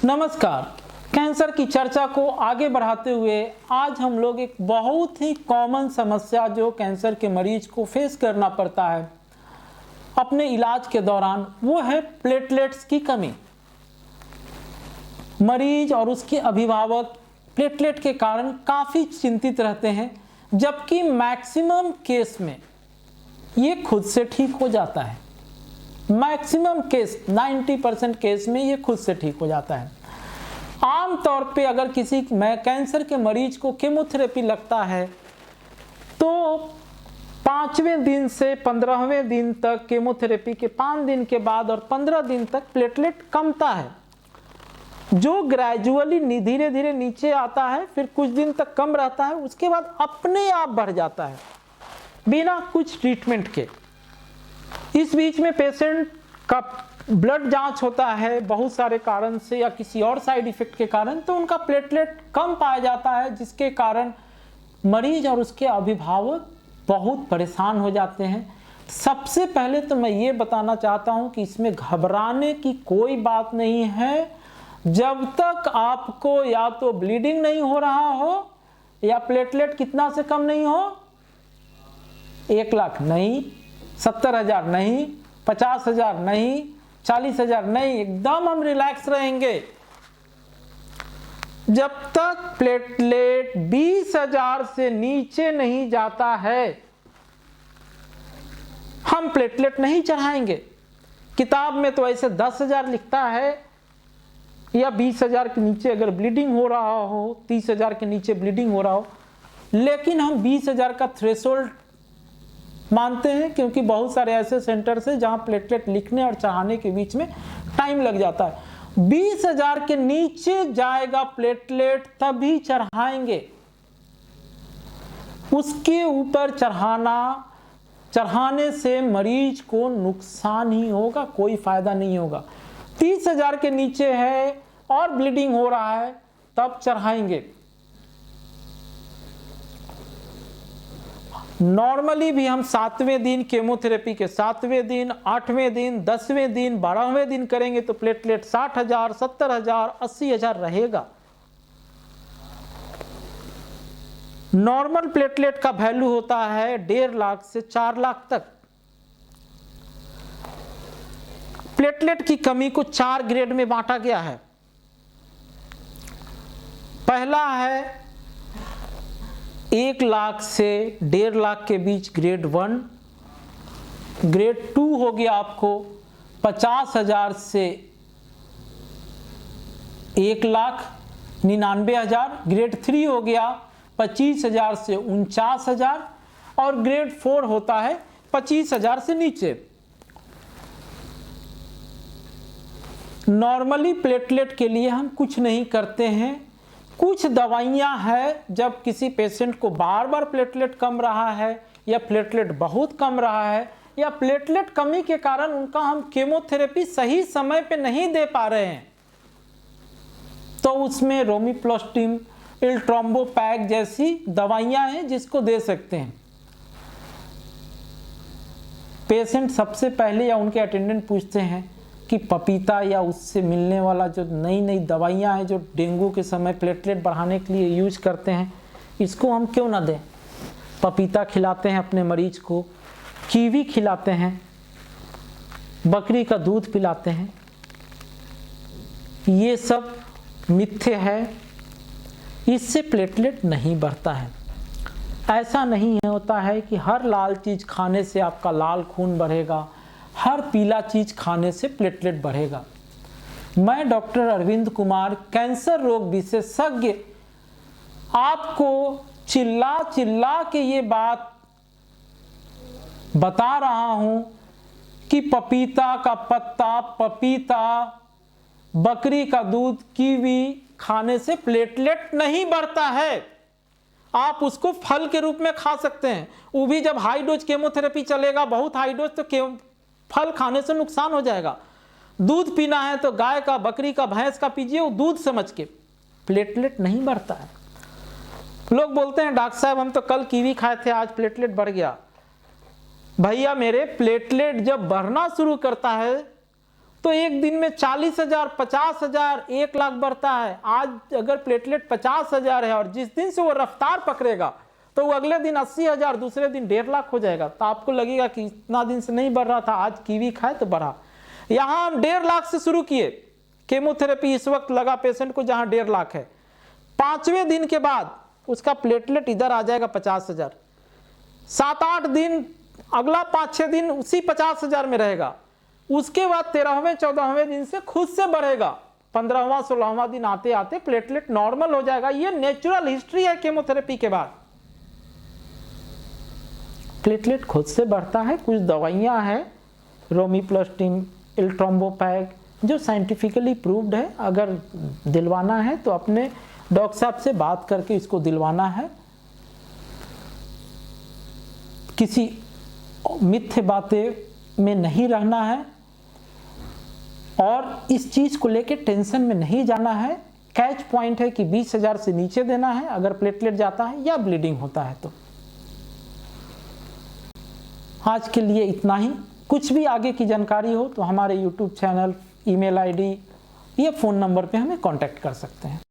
नमस्कार। कैंसर की चर्चा को आगे बढ़ाते हुए आज हम लोग एक बहुत ही कॉमन समस्या जो कैंसर के मरीज को फेस करना पड़ता है अपने इलाज के दौरान, वो है प्लेटलेट्स की कमी। मरीज और उसके अभिभावक प्लेटलेट के कारण काफ़ी चिंतित रहते हैं, जबकि मैक्सिमम केस में ये खुद से ठीक हो जाता है। मैक्सिमम केस 90% केस में ये खुद से ठीक हो जाता है। आम तौर पे अगर किसी कैंसर के मरीज को केमोथेरेपी लगता है तो 5वें दिन से 15वें दिन तक, केमोथेरेपी के 5 दिन के बाद और 15 दिन तक प्लेटलेट कमता है, जो ग्रेजुअली धीरे धीरे नीचे आता है, फिर कुछ दिन तक कम रहता है, उसके बाद अपने आप बढ़ जाता है बिना कुछ ट्रीटमेंट के। इस बीच में पेशेंट का ब्लड जांच होता है बहुत सारे कारण से या किसी और साइड इफेक्ट के कारण, तो उनका प्लेटलेट कम पाया जाता है, जिसके कारण मरीज और उसके अभिभावक बहुत परेशान हो जाते हैं। सबसे पहले तो मैं ये बताना चाहता हूं कि इसमें घबराने की कोई बात नहीं है, जब तक आपको या तो ब्लीडिंग नहीं हो रहा हो या प्लेटलेट कितना से कम नहीं हो, 1 लाख नहीं, 70,000 नहीं, 50,000 नहीं, 40,000 नहीं, एकदम हम रिलैक्स रहेंगे। जब तक प्लेटलेट 20,000 से नीचे नहीं जाता है, हम प्लेटलेट नहीं चढ़ाएंगे। किताब में तो ऐसे 10,000 लिखता है, या 20,000 के नीचे अगर ब्लीडिंग हो रहा हो, 30,000 के नीचे ब्लीडिंग हो रहा हो, लेकिन हम 20,000 का थ्रेशोल्ड मानते हैं, क्योंकि बहुत सारे ऐसे सेंटर्स हैं जहां प्लेटलेट लिखने और चढ़ाने के बीच में टाइम लग जाता है। 20,000 के नीचे जाएगा प्लेटलेट तभी चढ़ाएंगे, उसके ऊपर चढ़ाने से मरीज को नुकसान ही होगा, कोई फायदा नहीं होगा। 30,000 के नीचे है और ब्लीडिंग हो रहा है तब चढ़ाएंगे। नॉर्मली भी हम 7वें दिन, केमोथेरेपी के 7वें दिन, 8वें दिन, 10वें दिन, 12वें दिन करेंगे तो प्लेटलेट 60,000, 70,000, 80,000 रहेगा। नॉर्मल प्लेटलेट का वैल्यू होता है 1.5 लाख से 4 लाख तक। प्लेटलेट की कमी को 4 ग्रेड में बांटा गया है। पहला है 1 लाख से 1.5 लाख के बीच ग्रेड 1, ग्रेड 2 हो गया आपको 50,000 से 1,99,000, ग्रेड 3 हो गया 25,000 से 49,000 और ग्रेड 4 होता है 25,000 से नीचे। नॉर्मली प्लेटलेट के लिए हम कुछ नहीं करते हैं। कुछ दवाइयां हैं, जब किसी पेशेंट को बार बार प्लेटलेट कम रहा है या प्लेटलेट बहुत कम रहा है या प्लेटलेट कमी के कारण उनका हम केमोथेरेपी सही समय पे नहीं दे पा रहे हैं, तो उसमें रोमिप्लास्टिन, इल्ट्रोम्बोपैक जैसी दवाइयां हैं जिसको दे सकते हैं। पेशेंट सबसे पहले या उनके अटेंडेंट पूछते हैं कि पपीता या उससे मिलने वाला जो नई नई दवाइयाँ हैं जो डेंगू के समय प्लेटलेट बढ़ाने के लिए यूज करते हैं, इसको हम क्यों ना दें। पपीता खिलाते हैं अपने मरीज को, कीवी खिलाते हैं, बकरी का दूध पिलाते हैं। ये सब मिथ्य है, इससे प्लेटलेट नहीं बढ़ता है। ऐसा नहीं होता है कि हर लाल चीज़ खाने से आपका लाल खून बढ़ेगा, हर पीला चीज खाने से प्लेटलेट बढ़ेगा। मैं डॉक्टर अरविंद कुमार, कैंसर रोग विशेषज्ञ, आपको चिल्ला चिल्ला के ये बात बता रहा हूं कि पपीता का पत्ता, पपीता, बकरी का दूध, कीवी खाने से प्लेटलेट नहीं बढ़ता है। आप उसको फल के रूप में खा सकते हैं, वो भी जब हाई डोज केमोथेरेपी चलेगा, बहुत हाई डोज, तो फल खाने से नुकसान हो जाएगा। दूध पीना है तो गाय का, बकरी का, भैंस का पीजिए, वो दूध समझ के। प्लेटलेट नहीं बढ़ता है। लोग बोलते हैं डॉक्टर साहब हम तो कल कीवी खाए थे, आज प्लेटलेट बढ़ गया। भैया मेरे, प्लेटलेट जब बढ़ना शुरू करता है तो एक दिन में 40,000, 50,000, 1 लाख बढ़ता है। आज अगर प्लेटलेट 50,000 है और जिस दिन से वो रफ्तार पकड़ेगा तो वो अगले दिन 80,000, दूसरे दिन 1.5 लाख हो जाएगा। तो आपको लगेगा कि इतना दिन से नहीं बढ़ रहा था, आज कीवी खाए तो बढ़ा। यहाँ हम 1.5 लाख से शुरू किए केमोथेरेपी, इस वक्त लगा पेशेंट को जहाँ 1.5 लाख है। 5वें दिन के बाद उसका प्लेटलेट इधर आ जाएगा 50,000। 7-8 दिन, अगला 5-6 दिन उसी 50,000 में रहेगा। उसके बाद 13वें 14वें दिन से खुद से बढ़ेगा। 15वां 16वां दिन आते आते प्लेटलेट नॉर्मल हो जाएगा। ये नेचुरल हिस्ट्री है केमोथेरेपी के बाद। प्लेटलेट खुद से बढ़ता है। कुछ दवाइयां हैं, रोमिप्लास्टिन, एल्ट्रोम्बोपैग, जो साइंटिफिकली प्रूव्ड है। अगर दिलवाना है तो अपने डॉक्टर साहब से बात करके इसको दिलवाना है। किसी मिथ्य बातें में नहीं रहना है और इस चीज को लेके टेंशन में नहीं जाना है। कैच पॉइंट है कि 20,000 से नीचे देना है अगर प्लेटलेट जाता है या ब्लीडिंग होता है तो। आज के लिए इतना ही। कुछ भी आगे की जानकारी हो तो हमारे YouTube चैनल, ईमेल आईडी या फ़ोन नंबर पे हमें कांटेक्ट कर सकते हैं।